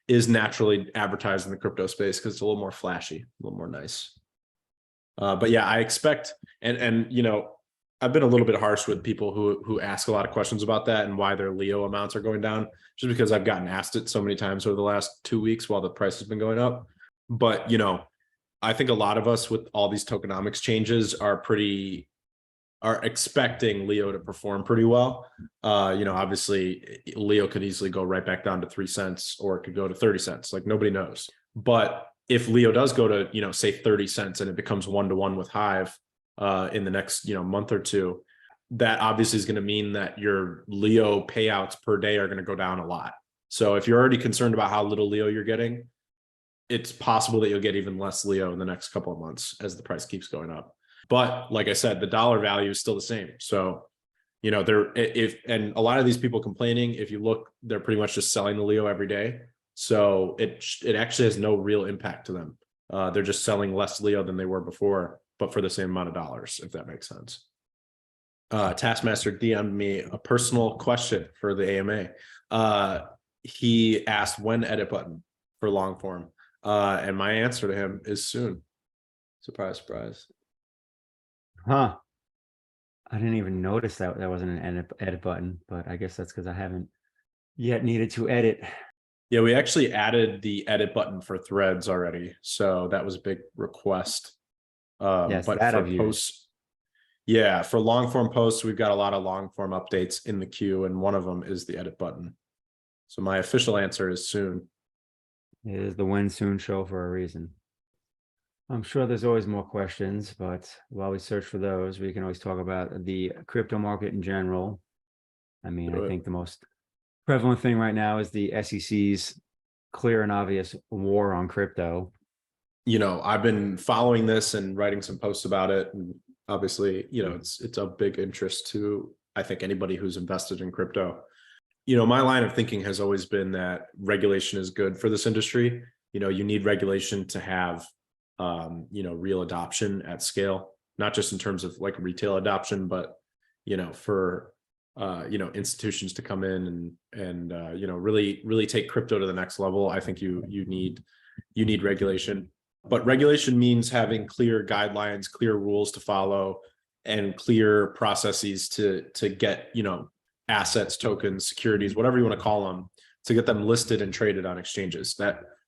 B: is naturally advertised in the crypto space because it's a little more flashy, a little more nice. But yeah, I expect, and I've been a little bit harsh with people who ask a lot of questions about that and why their Leo amounts are going down, just because I've gotten asked it so many times over the last 2 weeks while the price has been going up. But I think a lot of us with all these tokenomics changes are expecting Leo to perform pretty well. Obviously Leo could easily go right back down to 3 cents, or it could go to 30 cents. Like, nobody knows. But if Leo does go to, say 30 cents and it becomes 1-to-1 with Hive in the next, month or two, that obviously is going to mean that your Leo payouts per day are going to go down a lot. So if you're already concerned about how little Leo you're getting, it's possible that you'll get even less Leo in the next couple of months as the price keeps going up. But like I said, the dollar value is still the same. So, and a lot of these people complaining, if you look, they're pretty much just selling the Leo every day. So it actually has no real impact to them. They're just selling less Leo than they were before, but for the same amount of dollars, if that makes sense. Taskmaster DM'd me a personal question for the AMA. He asked when edit button for long form. And my answer to him is soon. Surprise, surprise.
A: Huh. I didn't even notice that wasn't an edit button, but I guess that's because I haven't yet needed to edit.
B: Yeah, we actually added the edit button for threads already. So that was a big request.
A: Yes,
B: but
A: that
B: for
A: I've used.
B: posts, yeah, for long form posts, we've got a lot of long form updates in the queue, and one of them is the edit button. So my official answer is soon.
A: It is the Wensoon Show for a reason. I'm sure there's always more questions, but while we search for those, we can always talk about the crypto market in general. I mean, I think the most prevalent thing right now is the SEC's clear and obvious war on crypto.
B: I've been following this and writing some posts about it. And obviously, it's of big interest to, I think, anybody who's invested in crypto. My line of thinking has always been that regulation is good for this industry. You need regulation to have, real adoption at scale, not just in terms of like retail adoption, but, for, institutions to come in and really take crypto to the next level. I think you need regulation, but regulation means having clear guidelines, clear rules to follow, and clear processes to get, assets, tokens, securities, whatever you want to call them, to get them listed and traded on exchanges.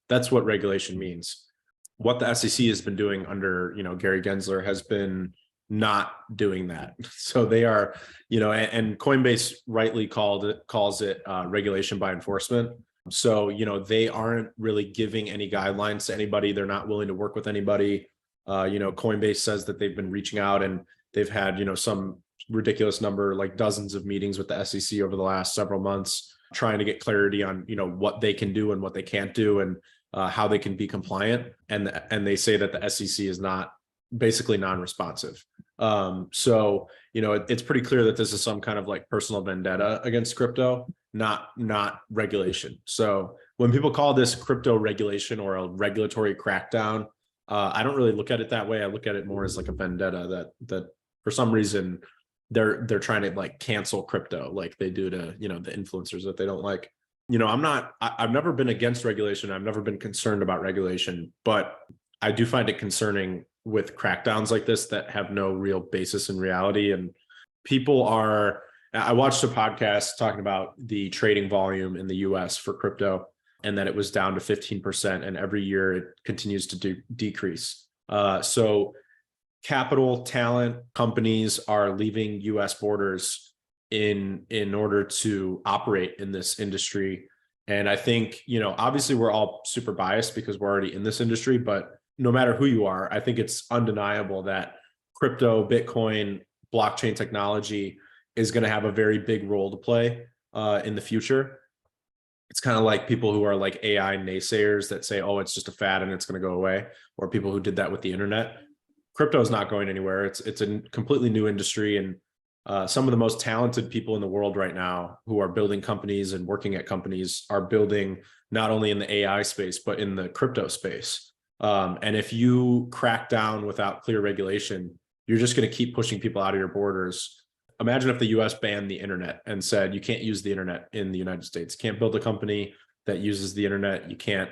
B: That's what regulation means. What the SEC has been doing under, Gary Gensler has been not doing that. So they are, and Coinbase rightly calls it regulation by enforcement. So, they aren't really giving any guidelines to anybody. They're not willing to work with anybody. Coinbase says that they've been reaching out and they've had, some ridiculous number, like dozens of meetings with the SEC over the last several months, trying to get clarity on, what they can do and what they can't do, and how they can be compliant. And they say that the SEC is not basically non-responsive. So, it's pretty clear that this is some kind of like personal vendetta against crypto, not regulation. So when people call this crypto regulation or a regulatory crackdown, I don't really look at it that way. I look at it more as like a vendetta that for some reason they're trying to like cancel crypto like they do to, the influencers that they don't like. I've never been against regulation. I've never been concerned about regulation, but I do find it concerning with crackdowns like this that have no real basis in reality. And I watched a podcast talking about the trading volume in the US for crypto, and that it was down to 15%. And every year it continues to decrease. So capital, talent, companies are leaving US borders in order to operate in this industry. And I think, obviously we're all super biased because we're already in this industry, but no matter who you are, I think it's undeniable that crypto, Bitcoin, blockchain technology is going to have a very big role to play in the future. It's kind of like people who are like AI naysayers that say, oh, it's just a fad and it's going to go away, or people who did that with the internet. Crypto is not going anywhere. It's a completely new industry, and some of the most talented people in the world right now who are building companies and working at companies are building not only in the AI space, but in the crypto space. And if you crack down without clear regulation, you're just going to keep pushing people out of your borders. Imagine if the US banned the internet and said, you can't use the internet in the United States. You can't build a company that uses the internet. You can't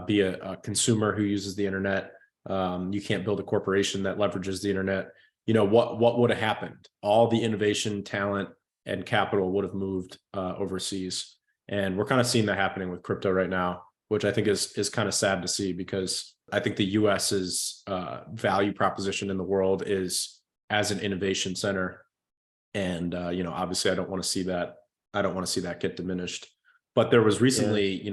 B: be a consumer who uses the internet. You can't build a corporation that leverages the internet. What would have happened? All the innovation, talent, and capital would have moved overseas. And we're kind of seeing that happening with crypto right now, which I think is kind of sad to see, because I think the US's value proposition in the world is as an innovation center. And obviously I don't want to see that. I don't want to see that get diminished. But there was recently,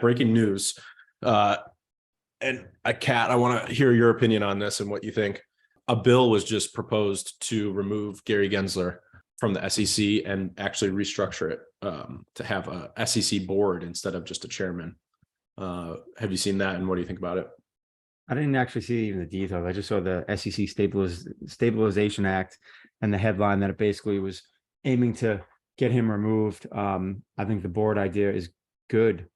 B: breaking news. And Kat, I want to hear your opinion on this and what you think. A bill was just proposed to remove Gary Gensler from the SEC and actually restructure it to have a SEC board instead of just a chairman. Have you seen that, and what do you think about it?
A: I didn't actually see even the details. I just saw the SEC Stabilization Act and the headline that it basically was aiming to get him removed. I think the board idea is good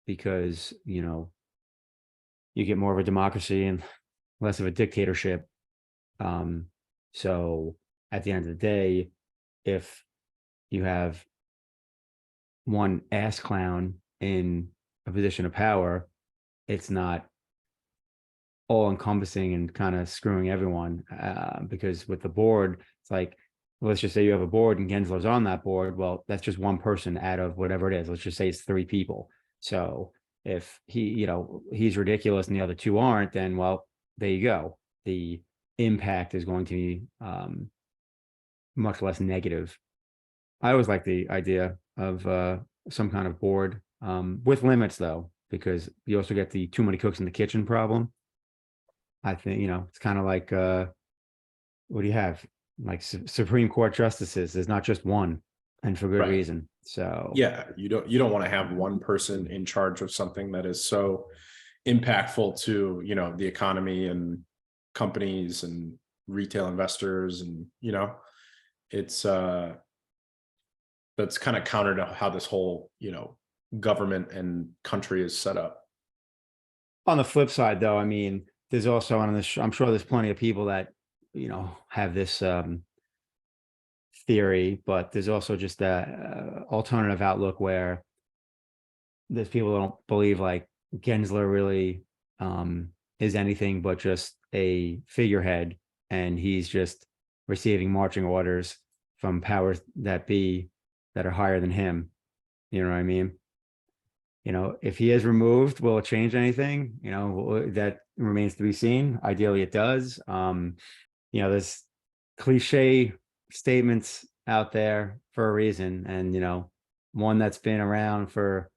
A: because, you get more of a democracy and less of a dictatorship. So at the end of the day, if you have one ass clown in a position of power, it's not all encompassing and kind of screwing everyone. Because with the board, it's like, let's just say you have a board and Gensler's on that board. Well, that's just one person out of whatever it is. Let's just say it's 3 people. So if he's ridiculous and the other 2 aren't, then, well, there you go. The impact is going to be much less negative. I always like the idea of some kind of board with limits, though, because you also get the too many cooks in the kitchen problem. I think, it's kind of like, what do you have? Like Supreme Court justices. There's not just one, and for good reason. So
B: yeah, you don't want to have one person in charge of something that is so impactful to, the economy and companies and retail investors. And, it's that's kind of counter to how this whole, government and country is set up.
A: on the flip side, though, I mean, there's also on this, I'm sure there's plenty of people that, have this theory, but there's also just a alternative outlook where there's people that don't believe like Gensler really is anything but just a figurehead, and he's just receiving marching orders from powers that be that are higher than him. You know what I mean? If he is removed, will it change anything? That remains to be seen. Ideally, it does. There's cliche statements out there for a reason. And, one that's been around for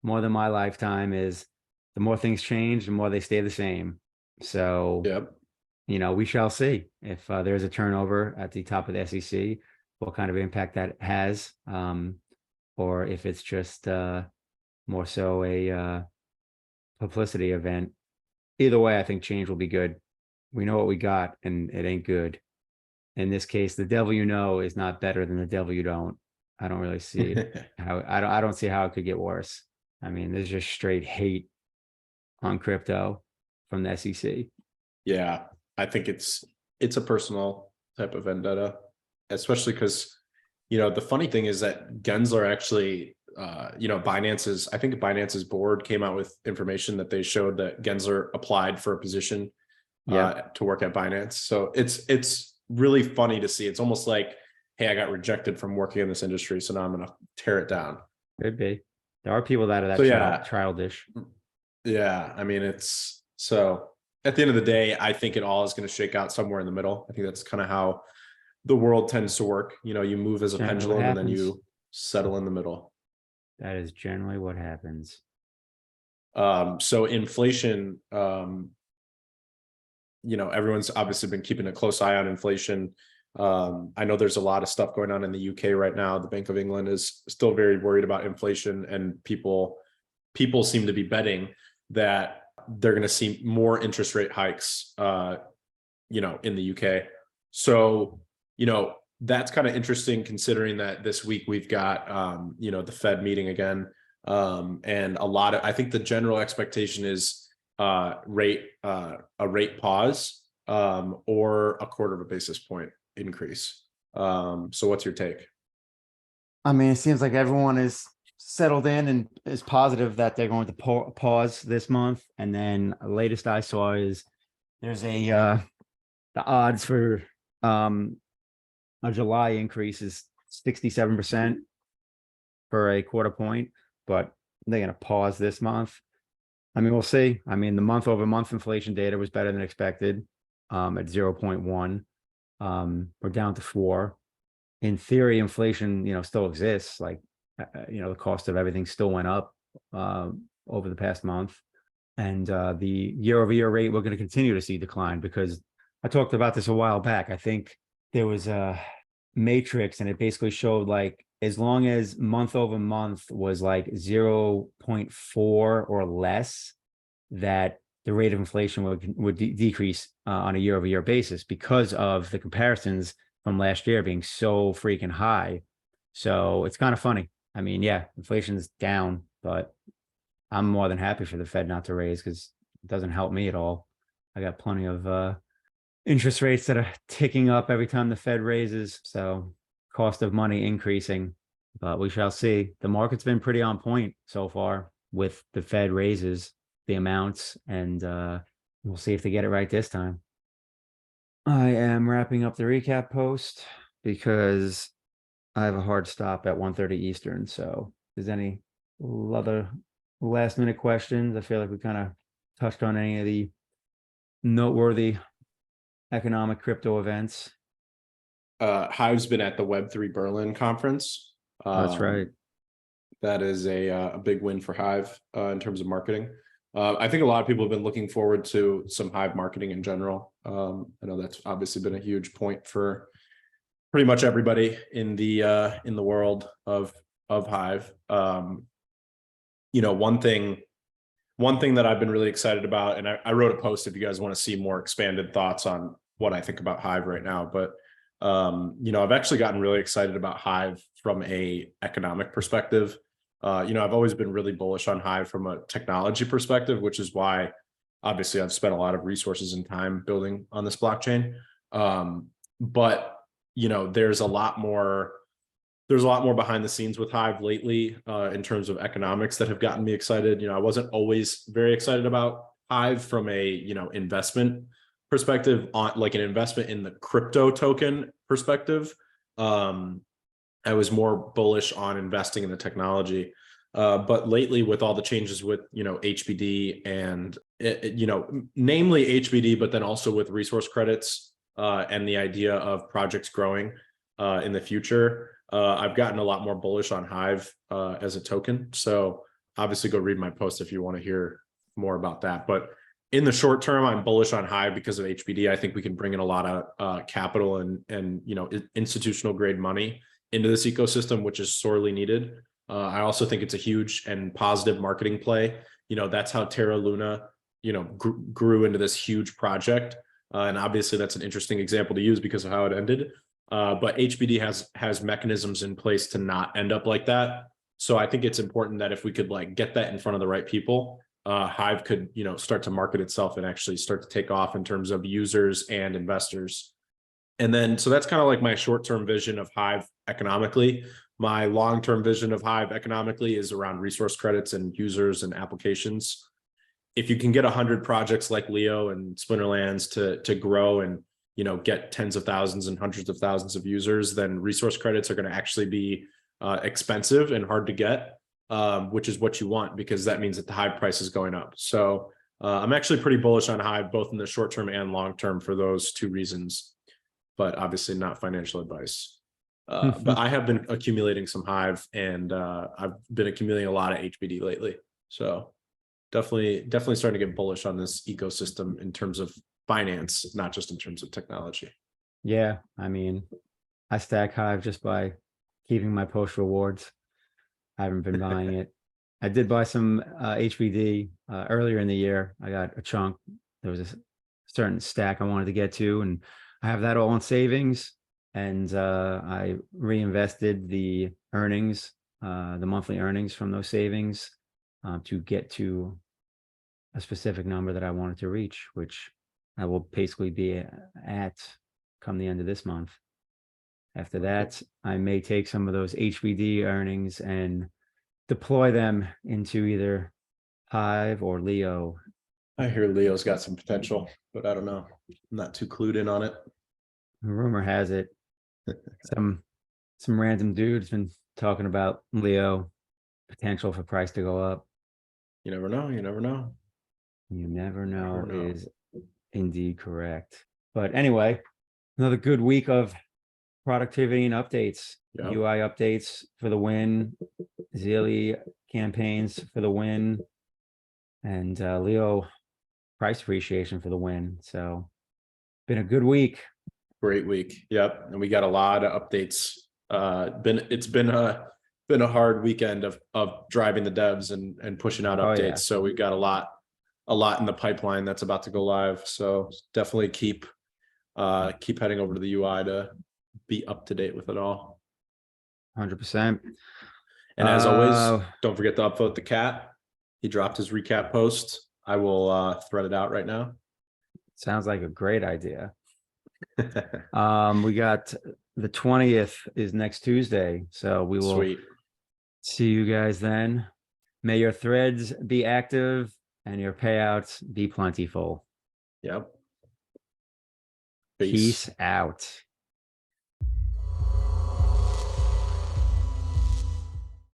A: more than my lifetime is the more things change, the more they stay the same. So,
B: Yep.
A: We shall see if there's a turnover at the top of the SEC, what kind of impact that has, or if it's just more so a publicity event. Either way, I think change will be good. We know what we got, and it ain't good. In this case, the devil is not better than the devil you don't. I don't really see how I don't see how it could get worse. I mean, there's just straight hate on crypto from the SEC.
B: Yeah, I think it's a personal type of vendetta, especially because, the funny thing is that Gensler actually, Binance's board came out with information that they showed that Gensler applied for a position to work at Binance. So it's really funny to see. It's almost like, hey, I got rejected from working in this industry, so now I'm going to tear it down.
A: Could be. There are people that are that childish.
B: Yeah, I mean, so at the end of the day, I think it all is going to shake out somewhere in the middle. I think that's kind of how the world tends to work. You move as a pendulum and then you settle in the middle.
A: That is generally what happens.
B: So inflation, everyone's obviously been keeping a close eye on inflation. I know there's a lot of stuff going on in the UK right now. The Bank of England is still very worried about inflation, and people seem to be betting that they're going to see more interest rate hikes, in the UK. So, that's kind of interesting considering that this week we've got, the Fed meeting again. And I think the general expectation is a rate pause, or a quarter of a basis point increase. So what's your take?
A: I mean, it seems like everyone is settled in and is positive that they're going to pause this month. And then the latest I saw is there's the odds for a July increase is 67% for a quarter point, but they're going to pause this month. I mean, we'll see. I mean, the month over month inflation data was better than expected, at 0.1. We're down to 4. In theory, inflation, still exists. Like, the cost of everything still went up over the past month. And the year-over-year rate, we're going to continue to see decline, because I talked about this a while back. I think there was a matrix, and it basically showed, like, as long as month over month was like 0.4 or less, that the rate of inflation would decrease on a year-over-year basis, because of the comparisons from last year being so freaking high. So it's kind of funny. I mean, yeah, inflation's down, but I'm more than happy for the Fed not to raise, because it doesn't help me at all. I got plenty of interest rates that are ticking up every time the Fed raises. So cost of money increasing, but we shall see. The market's been pretty on point so far with the Fed raises, the amounts, and we'll see if they get it right this time. I am wrapping up the recap post because I have a hard stop at 1:30 Eastern. So if there's any other last minute questions, I feel like we kind of touched on any of the noteworthy economic crypto events.
B: Hive's been at the Web3 Berlin conference.
A: That's right.
B: That is a big win for Hive in terms of marketing. I think a lot of people have been looking forward to some Hive marketing in general. I know that's obviously been a huge point for pretty much everybody in the world of Hive. One thing that I've been really excited about, and I wrote a post if you guys want to see more expanded thoughts on what I think about Hive right now, but I've actually gotten really excited about Hive from a economic perspective. I've always been really bullish on Hive from a technology perspective, which is why obviously I've spent a lot of resources and time building on this blockchain. But there's a lot more behind the scenes with Hive lately in terms of economics that have gotten me excited. I wasn't always very excited about Hive from a investment perspective, on like an investment in the crypto token perspective. I was more bullish on investing in the technology. But lately, with all the changes with HBD and namely HBD, but then also with resource credits and the idea of projects growing in the future, I've gotten a lot more bullish on Hive as a token. So obviously go read my post if you want to hear more about that. But in the short term, I'm bullish on Hive because of HBD. I think we can bring in a lot of capital and institutional grade money into this ecosystem, which is sorely needed. I also think it's a huge and positive marketing play. That's how Terra Luna, grew into this huge project. And obviously that's an interesting example to use because of how it ended. But HBD has mechanisms in place to not end up like that. So I think it's important that if we could get that in front of the right people, Hive could, start to market itself and actually start to take off in terms of users and investors. And then, so that's kind of like my short-term vision of Hive economically. My long-term vision of Hive economically is around resource credits and users and applications. If you can get 100 projects like Leo and Splinterlands to grow and get tens of thousands and hundreds of thousands of users, then resource credits are going to actually be expensive and hard to get, which is what you want, because that means that the Hive price is going up. So I'm actually pretty bullish on Hive, both in the short term and long term, for those two reasons, but obviously not financial advice. But I have been accumulating some Hive, and I've been accumulating a lot of HBD lately. So definitely starting to get bullish on this ecosystem in terms of finance, not just in terms of technology.
A: Yeah, I mean, I stack Hive just by keeping my post rewards. I haven't been buying it. I did buy some HBD earlier in the year. I got a chunk. There was a certain stack I wanted to get to, and I have that all in savings. and I reinvested the earnings, the monthly earnings from those savings, to get to a specific number that I wanted to reach, which I will basically be at come the end of this month. After that, I may take some of those HBD earnings and deploy them into either Hive or Leo.
B: I hear Leo's got some potential, but I don't know. I'm not too clued in on it.
A: Rumor has it some random dude's been talking about Leo potential for price to go up.
B: You never know. You never know.
A: You never know
B: Never know.
A: is indeed correct. But anyway, another good week of productivity and updates.
B: Yep.
A: UI updates for the win, Zealy campaigns for the win, and Leo price appreciation for the win. So been a good week.
B: Great week. Yep. And we got a lot of updates. It's been a hard weekend of driving the devs and pushing out updates.
A: Yeah.
B: So we've got a lot in the pipeline that's about to go live. So definitely keep heading over to the UI to be up to date with it all.
A: 100%.
B: And as always, don't forget to upvote the cat. He dropped his recap post. I will thread it out right now.
A: Sounds like a great idea. We got the 20th is next Tuesday, so we will see you guys then. May your threads be active and your payouts be plentiful.
B: Yep.
A: Peace out.